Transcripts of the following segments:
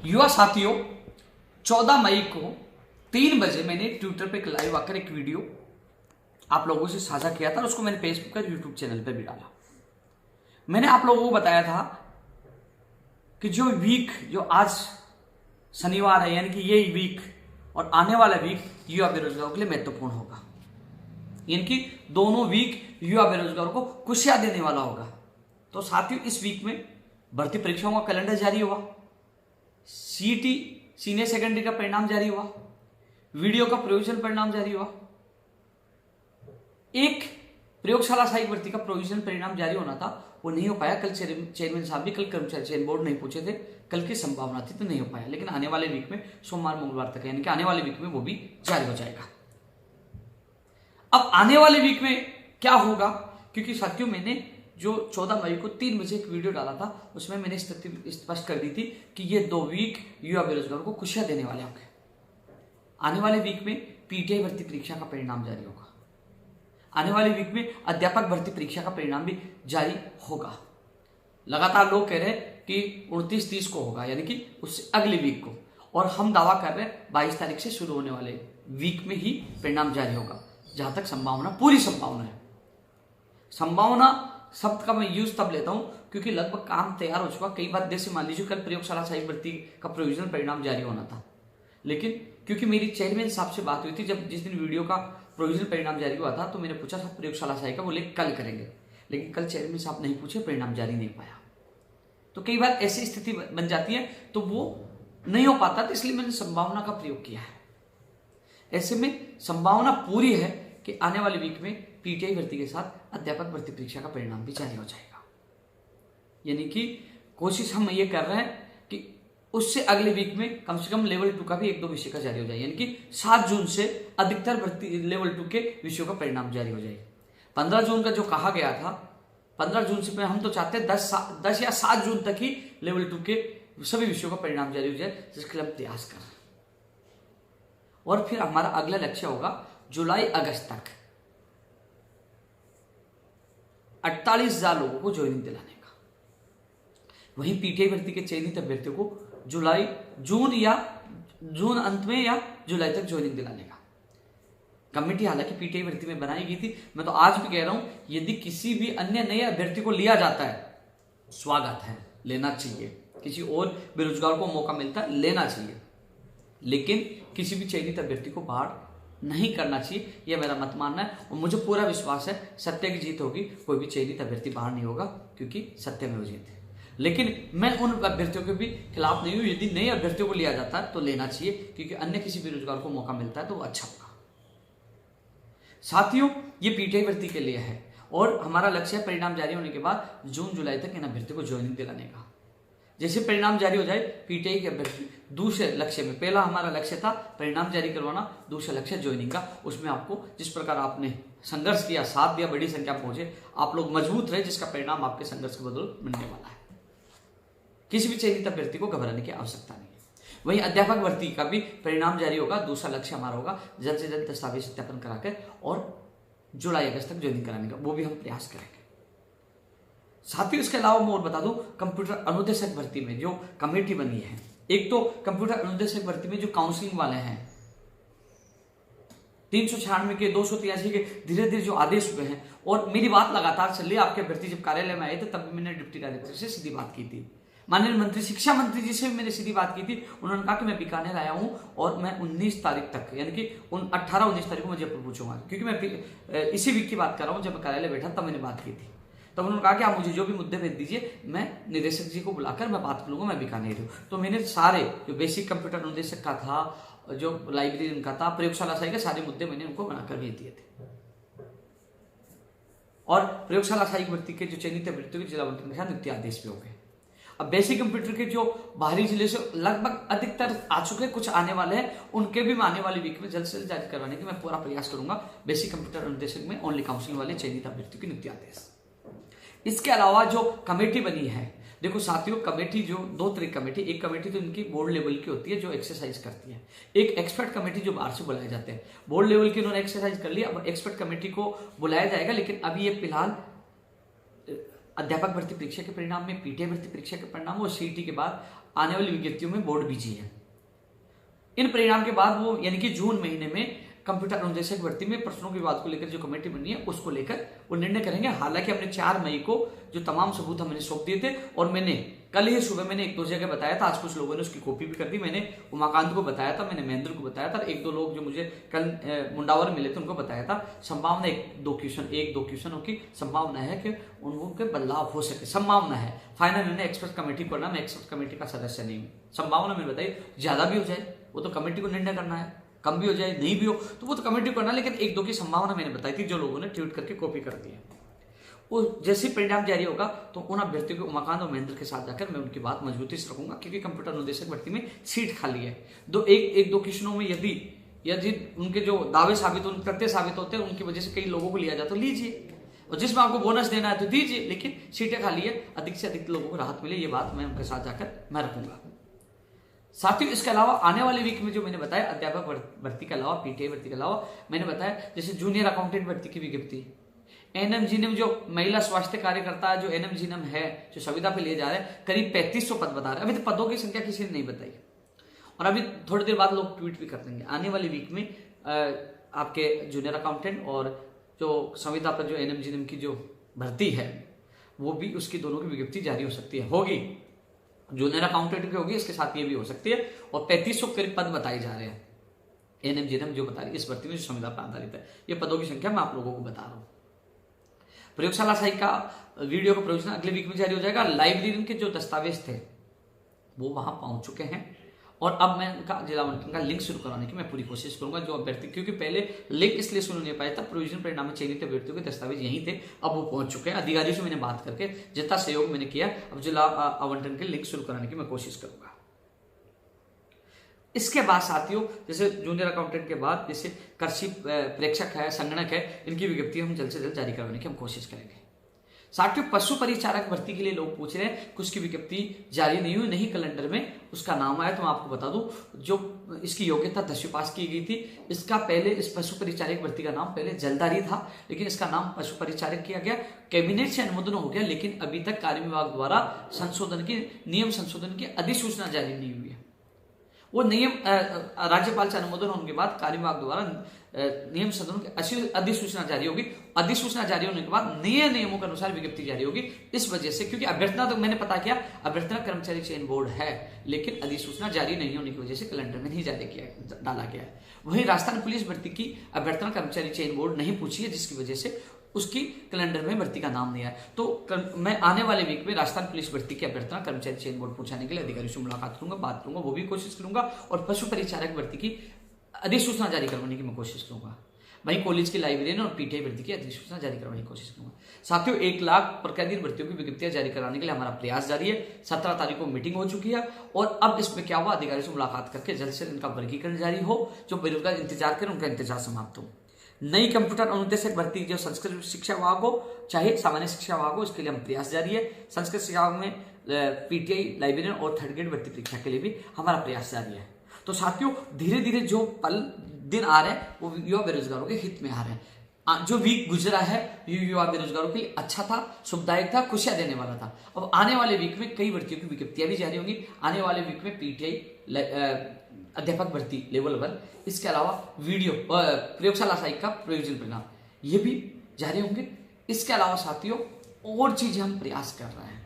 युवा साथियों, 14 मई को 3 बजे मैंने ट्विटर पे लाइव आकर एक वीडियो आप लोगों से साझा किया था और उसको मैंने फेसबुक और यूट्यूब चैनल पे भी डाला। मैंने आप लोगों को बताया था कि जो आज शनिवार है, यानी कि ये वीक और आने वाला वीक युवा बेरोजगारों के लिए महत्वपूर्ण होगा। यानी कि दोनों वीक युवा बेरोजगारों को खुशियां देने वाला होगा। तो साथियों, इस वीक में भर्ती परीक्षाओं का कैलेंडर जारी हुआ, सीईटी सीनियर सेकेंडरी का परिणाम जारी हुआ, वीडियो का प्रोविजनल परिणाम जारी हुआ। एक प्रयोगशाला सहायक भर्ती का प्रोविजनल परिणाम जारी होना था, वो नहीं हो पाया। कल चेयरमैन साहब भी, कल कर्मचारी चयन बोर्ड नहीं पूछे थे, कल की संभावना थी तो नहीं हो पाया। लेकिन आने वाले वीक में सोमवार मंगलवार तक, यानी कि आने वाले वीक में वो भी जारी हो जाएगा। अब आने वाले वीक में क्या होगा, क्योंकि साथियों मैंने जो 14 मई को 3 बजे एक वीडियो डाला था, उसमें मैंने स्थिति स्पष्ट कर दी थी कि ये 2 वीक युवा बेरोजगारों को खुशियां देने वाले होंगे। आने वाले वीक में पीटीआई भर्ती परीक्षा का परिणाम जारी होगा। आने वाले वीक में अध्यापक भर्ती परीक्षा का परिणाम भी जारी होगा। लगातार लोग कह रहे हैं कि 29-30 को होगा, यानी कि उससे अगले वीक को, और हम दावा कर रहे हैं 22 तारीख से शुरू होने वाले वीक में ही परिणाम जारी होगा। जहां तक संभावना, पूरी संभावना है। संभावना शब्द का मैं यूज तब लेता हूं क्योंकि लगभग काम तैयार हो चुका। कई बार जैसे मान लीजिए कल प्रयोगशाला सहायक भर्ती का प्रोविजनल परिणाम जारी होना था, लेकिन क्योंकि मेरी चेयरमैन साहब से बात हुई थी जिस दिन वीडियो का प्रोविजनल परिणाम जारी हुआ था, तो मैंने पूछा था प्रयोगशाला सहायक का, बोले कल करेंगे। लेकिन कल चेयरमैन साहब नहीं पूछे, परिणाम जारी नहीं पाया। तो कई बार ऐसी स्थिति बन जाती है तो वो नहीं हो पाता, तो इसलिए मैंने संभावना का प्रयोग किया है। ऐसे में संभावना पूरी है कि आने वाले वीक में पीटीआई भर्ती के साथ अध्यापक भर्ती परीक्षा का परिणाम भी जारी हो जाएगा। यानी कि कोशिश हम ये कर रहे हैं कि उससे अगले वीक में कम से कम लेवल 2 का भी 1-2 विषय का जारी हो जाए, यानी कि 7 जून से अधिकतर भर्ती लेवल 2 के विषयों का परिणाम जारी हो जाए। 15 जून का जो कहा गया था, 15 जून से हम तो चाहते हैं 10 या 7 जून तक ही लेवल 2 के सभी विषयों का परिणाम जारी हो जाए, जिसके लिए हम प्रयास कर रहे हैं। और फिर हमारा अगला लक्ष्य होगा जुलाई-अगस्त तक 48,000 लोगों को ज्वाइनिंग दिलाने का। वहीं पीटीआई भर्ती के चयनित अभ्यर्थियों को जून अंत में या जुलाई तक ज्वाइनिंग दिलाने का। कमेटी हालांकि पीटीआई भर्ती में बनाई गई थी। मैं तो आज भी कह रहा हूं, यदि किसी भी अन्य नए अभ्यर्थी को लिया जाता है, स्वागत है, लेना चाहिए। किसी और बेरोजगार को मौका मिलता है, लेना चाहिए। लेकिन किसी भी चयनित अभ्यर्थी को बाहर नहीं करना चाहिए, यह मेरा मत मानना है। और मुझे पूरा विश्वास है सत्य की जीत होगी। कोई भी चयनित अभ्यर्थी बाहर नहीं होगा, क्योंकि सत्य में जीत है। लेकिन मैं उन अभ्यर्थियों के भी खिलाफ नहीं हूं। यदि नए अभ्यर्थियों को लिया जाता है तो लेना चाहिए, क्योंकि अन्य किसी बेरोजगार को मौका मिलता है तो वो अच्छा होगा। साथियों, ये पीटीआई भर्ती के लिए है और हमारा लक्ष्य है परिणाम जारी होने के बाद जून-जुलाई तक इन अभ्यर्थियों को ज्वाइनिंग दिलाने का। जैसे परिणाम जारी हो जाए, पीटीआई के अभ्यर्थी दूसरे लक्ष्य में, पहला हमारा लक्ष्य था परिणाम जारी करवाना, दूसरा लक्ष्य ज्वाइनिंग का। उसमें आपको जिस प्रकार आपने संघर्ष किया, साथ दिया, बड़ी संख्या में पहुंचे, आप लोग मजबूत रहे, जिसका परिणाम आपके संघर्ष के बदौलत मिलने वाला है। किसी भी चयनित अभ्यर्थी को घबराने की आवश्यकता नहीं है। वहीं अध्यापक भर्ती का भी परिणाम जारी होगा। दूसरा लक्ष्य हमारा होगा जल्द से जल्द दस्तावेज सत्यापन कराकर और जुलाई-अगस्त तक ज्वाइनिंग कराने का, वो भी हम प्रयास करेंगे। साथियों, इसके अलावा मैं और बता दूं, कंप्यूटर अनुदेशक भर्ती में जो कमेटी बनी है, एक तो कंप्यूटर अनुदेशक भर्ती में जो काउंसलिंग वाले हैं, 396 के, 283 के धीरे धीरे जो आदेश हुए हैं, और मेरी बात लगातार चल रही है। आपके अभ्यर्थी जब कार्यालय में आए थे तब मैंने डिप्टी डायरेक्टर से सीधी बात की थी। माननीय मंत्री, शिक्षा मंत्री जी से भी मैंने सीधी बात की थी। उन्होंने कहा कि मैं बीकानेर आया हूं और मैं 19 तारीख तक, यानी कि 18-19 तारीख को मैं जयपुर पहुंचूंगा। क्योंकि मैं इसी वीक की बात कर रहा हूं, जब मैं कार्यालय बैठा तब मैंने बात की थी। तब उन्होंने कहा कि आप मुझे जो भी मुद्दे भेज दीजिए, मैं निदेशक जी को बुलाकर मैं बात कर लूंगा, मैं बीकानेर हूं। तो मैंने सारे जो बेसिक कंप्यूटर अनुदेशक का था, जो लाइब्रेरी का था, प्रयोगशाला सहायक के सारे मुद्दे मैंने उनको बनाकर भेज दिए थे। और प्रयोगशाला सहायक भर्ती के जो चयनित अभ्यर्थियों के जिला आवंटन के साथ नियुक्ति आदेश भी हो गए। अब बेसिक कंप्यूटर के जो बाहरी जिले से लगभग अधिकतर आ चुके, कुछ आने वाले हैं, उनके भी मैं आने वाले वीक में जल्द से जल्द जारी करवाने की मैं पूरा प्रयास करूंगा। बेसिक कंप्यूटर अनुदेशक में ओनली काउंसिलिंग वाले चयनित अभ्यर्थियों की नियुक्ति आदेश। इसके अलावा जो कमेटी बनी है, देखो साथियों, कमेटी जो 2 तरह की कमेटी, एक कमेटी तो इनकी बोर्ड लेवल की होती है जो एक्सरसाइज करती है, एक एक्सपर्ट कमेटी जो बाहर से बुलाए जाते हैं। बोर्ड लेवल की उन्होंने एक्सरसाइज कर ली, अब एक्सपर्ट कमेटी को बुलाया जाएगा। लेकिन अभी ये फिलहाल अध्यापक भर्ती परीक्षा के परिणाम में, पीटीआई भर्ती परीक्षा के परिणाम और सीईटी के बाद आने वाली विज्ञप्तियों में बोर्ड बिजी है। इन परिणाम के बाद वो यानी कि जून महीने में कंप्यूटर अनुदेशक भर्ती में प्रश्नों की बात को लेकर जो कमेटी बनी है उसको लेकर वो निर्णय करेंगे। हालांकि हमने 4 मई को जो तमाम सबूत हमने सौंप दिए थे और मैंने कल ही सुबह मैंने 1-2 जगह बताया था, आज कुछ लोगों ने उसकी कॉपी भी कर दी। मैंने उमाकांत को बताया था, मैंने महेंद्र को बताया था, 1-2 लोग जो मुझे कल मुंडावर मिले थे उनको बताया था। संभावना 1-2 क्वेश्चनों की संभावना है कि उनके बदलाव हो सके, संभावना है। फाइनल निर्णय एक्सपर्ट कमेटी को करना, मैं एक्सपर्ट कमेटी का सदस्य नहीं हूँ। संभावना मैंने बताई, ज्यादा भी हो जाए वो तो कमेटी को निर्णय करना है, कम भी हो जाए नहीं भी हो तो वो तो कमेटी को करना, लेकिन 1-2 की संभावना मैंने बताई थी जो लोगों ने ट्वीट करके कॉपी कर दी है। वो जैसे परिणाम जारी होगा तो उन अभ्यर्थियों को उमाकांत और महेंद्र के साथ जाकर मैं उनकी बात मजबूती से रखूंगा, क्योंकि कंप्यूटर अनुदेशक भर्ती में सीट खाली है। 1-2 क्वेश्चनों में यदि उनके जो दावे तथ्य साबित होते हैं उनकी वजह से कई लोगों को लिया जाए तो लीजिए, और जिसमें आपको बोनस देना है तो दीजिए, लेकिन सीटें खाली है, अधिक से अधिक लोगों को राहत मिले, ये बात मैं उनके साथ जाकर मैं रखूंगा। साथियों, इसके अलावा आने वाले वीक में जो मैंने बताया अध्यापक भर्ती के अलावा, पीटीआई भर्ती के अलावा मैंने बताया जैसे जूनियर अकाउंटेंट भर्ती की विज्ञप्ति, एनएमजीएनएम जो महिला स्वास्थ्य कार्यकर्ता जो एनएमजीएनएम है जो संविदा पे लिए जा रहे हैं, करीब 3500 पद बता रहे हैं। अभी तो पदों की संख्या किसी ने नहीं बताई और अभी थोड़ी देर बाद लोग ट्वीट भी कर देंगे। आने वाली वीक में आपके जूनियर अकाउंटेंट और जो संविदा पर जो एनएमजीएनएम की जो भर्ती है वो भी, उसकी दोनों की विज्ञप्ति जारी हो सकती है, होगी। जूनियर अकाउंटेंट की होगी, इसके साथ ये भी हो सकती है। और 3500 करीब पद बताए जा रहे हैं एनएमजीएनएम जो बता रही है इस भर्ती में जो संविदा पर आधारित है। ये पदों की संख्या मैं आप लोगों को बता रहा हूं। प्रयोगशाला सहायक का वीडियो का प्रयोजन अगले वीक में जारी हो जाएगा। लाइब्रेरियन के जो दस्तावेज थे वो वहां पहुंच चुके हैं और अब मैं इनका जिला आवंटन का लिंक शुरू करवाने की मैं पूरी कोशिश करूंगा। जो अभ्यर्थी, क्योंकि पहले लिंक इसलिए शुरू नहीं पाया था, प्रोविजन परिणाम में चयनित अभ्यर्थियों के दस्तावेज यहीं थे, अब वो पहुंच चुके हैं। अधिकारियों से मैंने बात करके जितना सहयोग मैंने किया, अब जिला आवंटन के लिंक शुरू कराने की मैं कोशिश करूंगा। इसके बाद साथियों, जैसे जूनियर अकाउंटेंट के बाद जैसे कृषि प्रेक्षक है, संगणक है, इनकी विज्ञप्ति हम जल्द से जल्द जारी करवाने की हम कोशिश करेंगे। साथियों, पशु परिचारक भर्ती के लिए लोग पूछ रहे हैं कि उसकी विज्ञप्ति जारी नहीं हुई, नहीं कैलेंडर में उसका नाम आया। तो मैं आपको बता दूं, जो इसकी योग्यता 10वीं पास की गई थी, इसका पहले इस पशु परिचारक भर्ती का नाम पहले जलदारी था, लेकिन इसका नाम पशु परिचारक किया गया, कैबिनेट से अनुमोदन हो गया, लेकिन अभी तक कार्य विभाग द्वारा नियम संशोधन की अधिसूचना जारी नहीं हुई है। वो नियम राज्यपाल से अनुमोदन होने के बाद कार्य विभाग द्वारा नियम संशोधन की अधिसूचना जारी होगी। अधिसूचना जारी होने के बाद नए नियमों के अनुसार विज्ञप्ति जारी होगी। इस वजह से, क्योंकि अभ्यर्थना तो मैंने पता किया, अभ्यर्थना कर्मचारी चयन बोर्ड है, लेकिन अधिसूचना जारी नहीं होने की वजह से कैलेंडर में नहीं डाला गया है। वहीं राजस्थान पुलिस भर्ती की अभ्यर्थना कर्मचारी चयन बोर्ड नहीं पूछी है, जिसकी वजह से उसकी कैलेंडर में भर्ती का नाम नहीं आया। तो मैं आने वाले वीक में राजस्थान पुलिस भर्ती की अभ्यर्थना कर्मचारी चयन बोर्ड पहुंचाने के लिए अधिकारियों से मुलाकात करूंगा, बात करूंगा, वो भी कोशिश करूंगा, और पशु परिचारक भर्ती की अधिसूचना जारी करवाने की मैं कोशिश करूंगा। वहीं कॉलेज की लाइब्रेरियन और पीटीआई भर्ती की अधिसूचना जारी करवाने की कोशिश करूंगा। साथियों, 1 लाख प्रकादीन भर्तियों की विज्ञप्तियां जारी कराने के लिए हमारा प्रयास जारी है। 17 तारीख को मीटिंग हो चुकी है और अब इसमें क्या हुआ, अधिकारियों से मुलाकात करके जल्द से इनका वर्गीकरण जारी हो, जो बेरोजगार इंतजार करें उनका इंतजार समाप्त हो। नई कंप्यूटर अनुदेशक भर्ती जो संस्कृत शिक्षा विभाग हो चाहे सामान्य शिक्षा विभाग हो, इसके लिए हम प्रयास जारी है। संस्कृत शिक्षा विभाग में पीटीआई, लाइब्रेरियन और 3rd ग्रेड भर्ती परीक्षा के लिए भी हमारा प्रयास जारी है। तो साथियों, धीरे धीरे जो दिन आ रहे हैं वो युवा बेरोजगारों के हित में आ रहे हैं। जो वीक गुजरा है युवा बेरोजगारों के लिए अच्छा था, सुखदायक था, खुशियां देने वाला था। अब आने वाले वीक में कई भर्तियों की विज्ञप्तियां भी जारी होंगी। आने वाले वीक में पीटीआई अध्यापक भर्ती लेवल 1, इसके अलावा वीडियो प्रयोगशाला सहायक का प्रयोजन परिणाम ये भी जारी होंगे। इसके अलावा साथियों और चीजें हम प्रयास कर रहे हैं।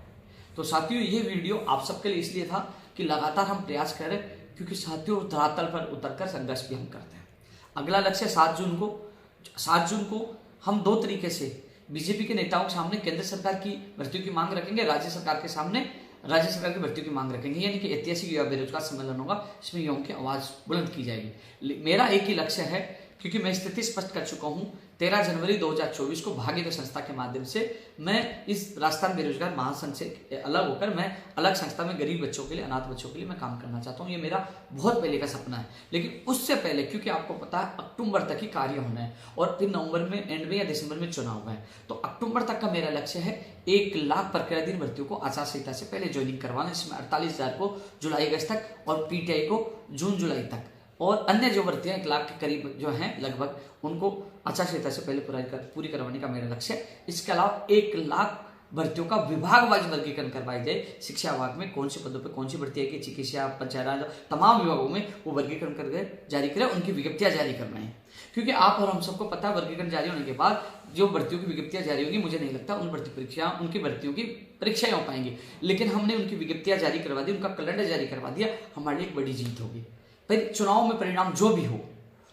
तो साथियों, ये वीडियो आप सबके लिए इसलिए था कि लगातार हम प्रयास करें, क्योंकि साथियों धरातल पर उतरकर संघर्ष भी हम करते हैं। अगला लक्ष्य 7 जून को हम 2 तरीके से बीजेपी के नेताओं के सामने केंद्र सरकार की भर्तियों की मांग रखेंगे, राज्य सरकार के सामने राज्य सरकार की भर्तियों की मांग रखेंगे, यानी कि ऐतिहासिक युवा बेरोजगार सम्मेलन होगा, इसमें युवाओं की आवाज बुलंद की जाएगी। मेरा एक ही लक्ष्य है, क्योंकि मैं स्थिति स्पष्ट कर चुका हूं, 13 जनवरी 2024 को भागीरथ संस्था के माध्यम से मैं इस राजस्थान बेरोजगार महासंघ से अलग होकर मैं अलग संस्था में गरीब बच्चों के लिए, अनाथ बच्चों के लिए मैं काम करना चाहता हूं। ये मेरा बहुत पहले का सपना है। लेकिन उससे पहले, क्योंकि आपको पता है अक्टूबर तक ही कार्य होना है और फिर नवंबर में एंड में या दिसंबर में चुनाव है, तो अक्टूबर तक का मेरा लक्ष्य है 1 लाख प्रक्रियाधीन भर्तियों को आचार संहिता से पहले ज्वाइनिंग करवाना, इसमें 48,000 को जुलाई अगस्त तक और पीटीआई को जून जुलाई तक, और अन्य जो भर्तियां 1 लाख के करीब जो हैं लगभग, उनको आचार संहिता से पहले पूरी करवाने का मेरा लक्ष्य है। इसके अलावा 1 लाख भर्तियों का विभाग वाइज वर्गीकरण करवाई जाए। शिक्षा विभाग में कौन से पदों पर कौन सी भर्ती है कि चिकित्सा, पंचायत राज, तमाम विभागों में वो वर्गीकरण करके जारी करें, उनकी विज्ञप्तियां जारी करवाएं। क्योंकि आप और हम सबको पता है वर्गीकरण जारी होने के बाद जो भर्तियों की विज्ञप्तियां जारी होगी, मुझे नहीं लगता उनकी भर्तियों की परीक्षाएं हो पाएंगी, लेकिन हमने उनकी विज्ञप्तियां जारी करवा दी, उनका कैलेंडर जारी करवा दिया, हमारे लिए एक बड़ी जीत होगी। फिर चुनाव में परिणाम जो भी हो,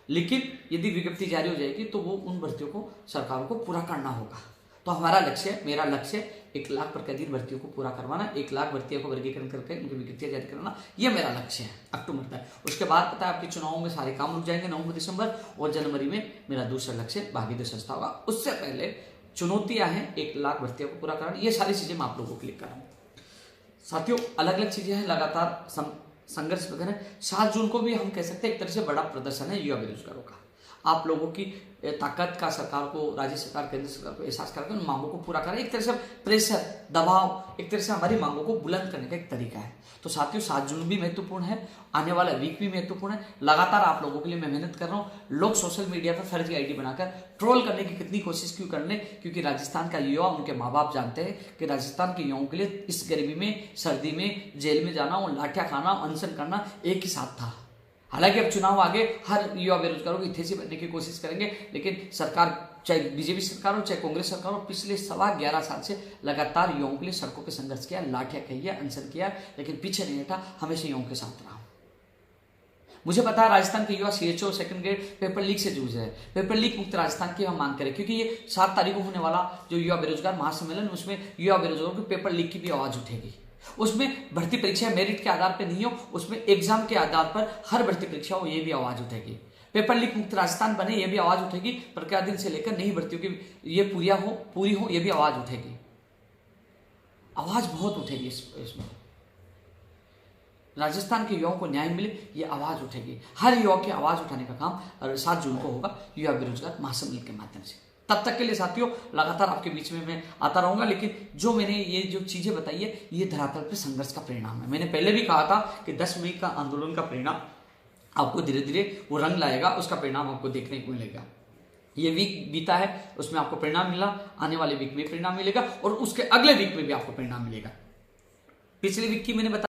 लेकिन यदि विज्ञप्ति जारी हो जाएगी तो वो उन भर्तियों को सरकार को पूरा करना होगा। तो हमारा लक्ष्य, मेरा लक्ष्य 1 लाख प्रतिदिन भर्तियों को पूरा करवाना, 1 लाख भर्तियों को वर्गीकरण करके उनकी विज्ञप्तियां जारी करना, ये मेरा लक्ष्य है अक्टूबर तक। उसके बाद पता है आपके चुनाव में सारे काम रुक जाएंगे नवंबर दिसंबर, और जनवरी में मेरा दूसरा लक्ष्य भागीदार संस्था होगा। उससे पहले चुनौतियां हैं 1 लाख भर्तियों को पूरा कराना, ये सारी चीजें मैं आप लोगों को क्लिक कर रहा हूँ। साथियों अलग अलग चीजें हैं, लगातार संघर्ष वगैरह। 7 जून को भी हम कह सकते हैं एक तरह से बड़ा प्रदर्शन है युवा बेरोजगारों का। आप लोगों की ताकत का सरकार को, राज्य सरकार, केंद्र सरकार को एहसास करके उन मांगों को पूरा करें। एक तरह से प्रेशर, दबाव, एक तरह से हमारी मांगों को बुलंद करने का एक तरीका है। तो साथियों 7 जून भी महत्वपूर्ण है, आने वाला वीक भी महत्वपूर्ण है। लगातार आप लोगों के लिए मैं मेहनत कर रहा हूँ। लोग सोशल मीडिया पर फर्जी आईडी बनाकर ट्रोल करने की कितनी कोशिश क्यों कर ले, क्योंकि राजस्थान का युवा, उनके माँ बाप जानते हैं कि राजस्थान के युवाओं के लिए इस गर्मी में, सर्दी में जेल में जाना और लाठियां खाना, अनशन करना एक ही साथ था। हालांकि अब चुनाव आगे हर युवा बेरोजगारों को हितैषी बनने की कोशिश करेंगे, लेकिन सरकार, चाहे बीजेपी सरकार हो चाहे कांग्रेस सरकार हो, पिछले 11.25 साल से लगातार युवाओं के लिए सड़कों पर संघर्ष किया, लाठियां खाई, अनशन किया, लेकिन पीछे नहीं हटा, हमेशा युवाओं के साथ रहा। मुझे पता है राजस्थान के युवा CHO second grade paper leak से जूझ रहे हैं। पेपर लीक मुक्त राजस्थान की हम मांग करें, क्योंकि ये 7 तारीख को होने वाला जो युवा बेरोजगार महासम्मेलन, उसमें युवा बेरोजगारों के पेपर लीक की भी आवाज उठेगी। उसमें भर्ती परीक्षा मेरिट के आधार पर नहीं हो, उसमें एग्जाम के आधार पर हर भर्ती परीक्षा हो, ये भी आवाज उठेगी। पेपर लीक मुक्त राजस्थान बने, ये भी आवाज उठेगी। प्रक्रिया दिन से लेकर नई भर्तियों की ये पूरी हो, ये भी आवाज उठेगी। आवाज बहुत उठेगी इसमें। राजस्थान के युवाओं को न्याय मिले, ये आवाज उठेगी। हर युवा की आवाज उठाने का काम 7 जून को होगा युवा बेरोजगार महासम्मेलन के माध्यम से। तब तक के लिए साथियों लगातार आपके बीच में मैं आता रहूंगा, लेकिन जो मैंने ये जो चीजें बताई है, ये धरातल पे संघर्ष का परिणाम है। मैंने पहले भी कहा था कि 10 मई का आंदोलन का परिणाम आपको धीरे धीरे वो रंग लाएगा, उसका परिणाम आपको देखने को मिलेगा। ये वीक बीता है, उसमें आपको परिणाम मिला, आने वाले वीक में परिणाम मिलेगा, और उसके अगले वीक में भी आपको परिणाम मिलेगा। पिछले वीक की मैंने